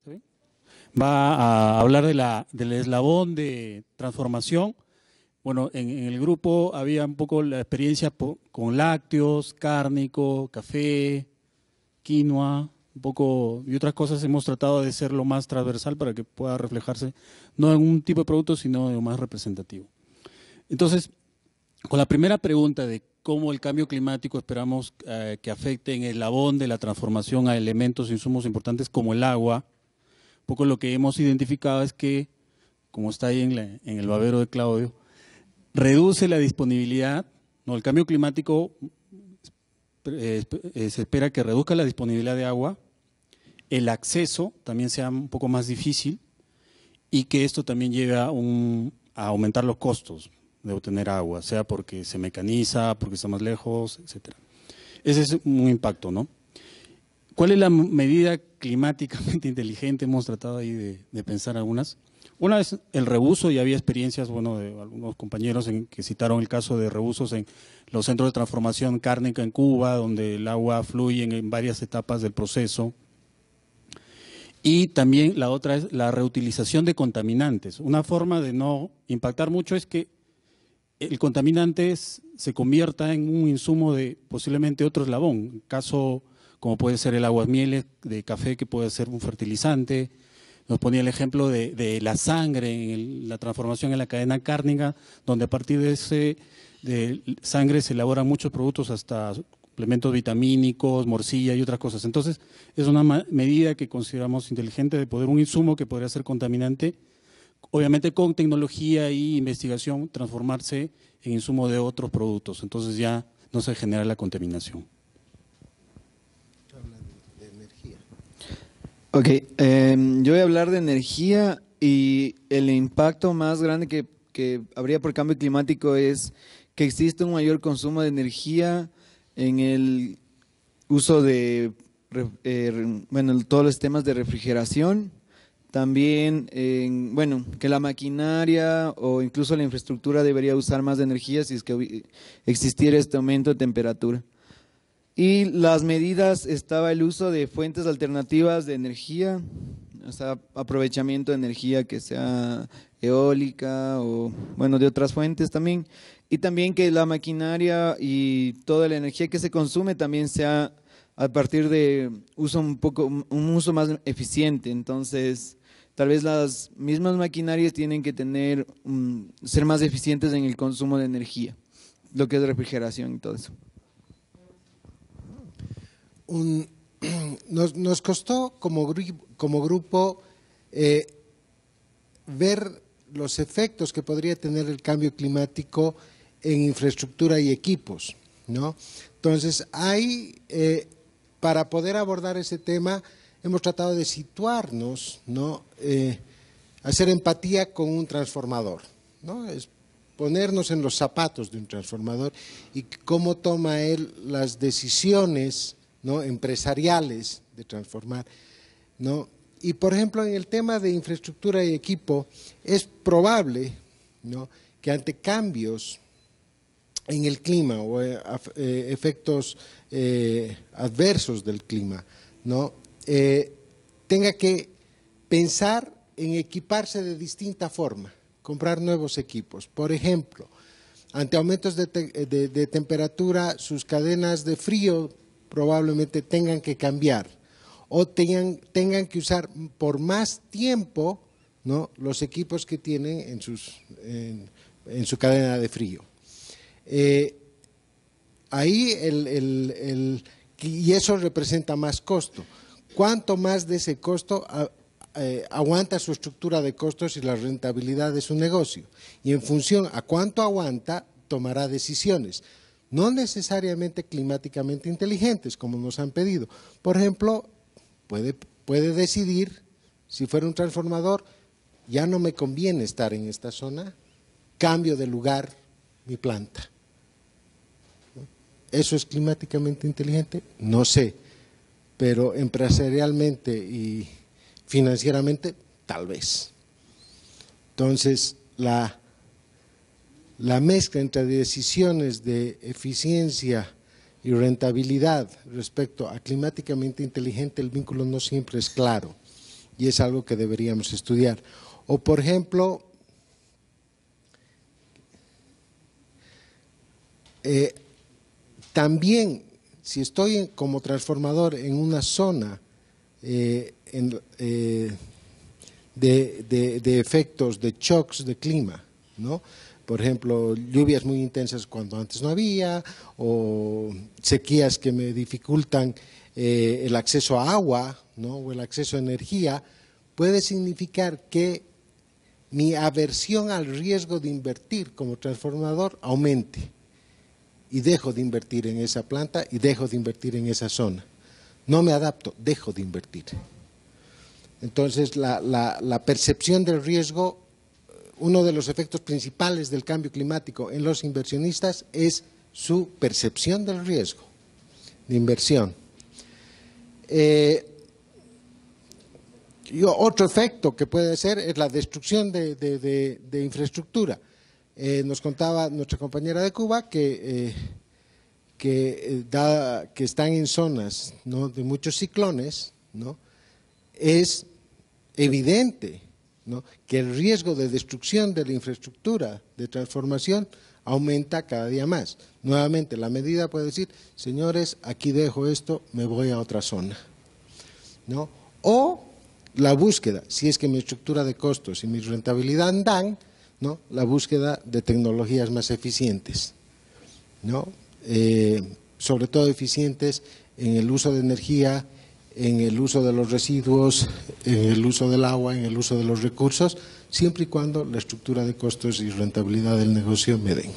¿Sí? Va a hablar del eslabón de transformación. Bueno, en el grupo había un poco la experiencia con lácteos, cárnico, café, quinoa, un poco y otras cosas. Hemos tratado de ser lo más transversal para que pueda reflejarse no en un tipo de producto, sino en lo más representativo. Entonces, con la primera pregunta de cómo el cambio climático esperamos que afecte en el eslabón de la transformación a elementos e insumos importantes como el agua, un poco lo que hemos identificado es que, como está ahí en el babero de Claudio, reduce la disponibilidad, no, el cambio climático se espera que reduzca la disponibilidad de agua, el acceso también sea un poco más difícil y que esto también lleve a aumentar los costos de obtener agua, sea porque se mecaniza, porque está más lejos, etcétera. Ese es un impacto, ¿no? ¿Cuál es la medida climáticamente inteligente? Hemos tratado ahí de pensar algunas. Una es el reuso, y había experiencias, bueno, de algunos compañeros que citaron el caso de reusos en los centros de transformación cárnica en Cuba, donde el agua fluye en varias etapas del proceso. Y también la otra es la reutilización de contaminantes. Una forma de no impactar mucho es que el contaminante se convierta en un insumo de posiblemente otro eslabón, caso como puede ser el aguasmiel de café, que puede ser un fertilizante. Nos ponía el ejemplo de la sangre, la transformación en la cadena cárnica, donde a partir de sangre se elaboran muchos productos, hasta suplementos vitamínicos, morcilla y otras cosas. Entonces, es una medida que consideramos inteligente de poder un insumo que podría ser contaminante, obviamente con tecnología y investigación, transformarse en insumo de otros productos. Entonces ya no se genera la contaminación. Habla de energía. Ok, yo voy a hablar de energía y el impacto más grande que habría por cambio climático es que existe un mayor consumo de energía en el uso de, todos los temas de refrigeración. También, que la maquinaria o incluso la infraestructura debería usar más energía si es que existiera este aumento de temperatura. Y las medidas estaba el uso de fuentes alternativas de energía, o sea, aprovechamiento de energía que sea eólica o, de otras fuentes también. Y también que la maquinaria y toda la energía que se consume también sea a partir de un uso más eficiente. Entonces, tal vez las mismas maquinarias tienen que ser más eficientes en el consumo de energía, lo que es refrigeración y todo eso. Nos costó como grupo ver los efectos que podría tener el cambio climático en infraestructura y equipos, ¿no? Entonces, para poder abordar ese tema, hemos tratado de situarnos, ¿no? Hacer empatía con un transformador, ¿no? Es ponernos en los zapatos de un transformador y cómo toma él las decisiones, ¿no?, empresariales de transformar, ¿no? Y por ejemplo, en el tema de infraestructura y equipo, es probable, ¿no?, que ante cambios en el clima o efectos adversos del clima, ¿no?, tenga que pensar en equiparse de distinta forma, comprar nuevos equipos. Por ejemplo, ante aumentos de temperatura, sus cadenas de frío probablemente tengan que cambiar o tengan que usar por más tiempo, ¿no?, los equipos que tienen en su cadena de frío. Y eso representa más costo. ¿Cuánto más de ese costo aguanta su estructura de costos y la rentabilidad de su negocio? Y en función a cuánto aguanta, tomará decisiones. No necesariamente climáticamente inteligentes, como nos han pedido. Por ejemplo, puede decidir, si fuera un transformador, ya no me conviene estar en esta zona, cambio de lugar mi planta. ¿Eso es climáticamente inteligente? No sé, pero empresarialmente y financieramente, tal vez. Entonces, la mezcla entre decisiones de eficiencia y rentabilidad respecto a climáticamente inteligente, el vínculo no siempre es claro. y es algo que deberíamos estudiar. O, por ejemplo, también, si estoy como transformador en una zona de efectos de shocks de clima, ¿no? Por ejemplo, lluvias muy intensas cuando antes no había, o sequías que me dificultan el acceso a agua, ¿no? O el acceso a energía, puede significar que mi aversión al riesgo de invertir como transformador aumente. Y dejo de invertir en esa planta y dejo de invertir en esa zona. No me adapto, dejo de invertir. Entonces, la percepción del riesgo, uno de los efectos principales del cambio climático en los inversionistas es su percepción del riesgo de inversión. Y otro efecto que puede ser es la destrucción de infraestructura. Nos contaba nuestra compañera de Cuba que están en zonas, ¿no?, de muchos ciclones, ¿no? Es evidente, ¿no?, que el riesgo de destrucción de la infraestructura de transformación aumenta cada día más. Nuevamente, la medida puede decir, señores, aquí dejo esto, me voy a otra zona, ¿no? O la búsqueda, si es que mi estructura de costos y mi rentabilidad dan, ¿no?, la búsqueda de tecnologías más eficientes, ¿no? Sobre todo eficientes en el uso de energía, en el uso de los residuos, en el uso del agua, en el uso de los recursos, siempre y cuando la estructura de costos y rentabilidad del negocio me den.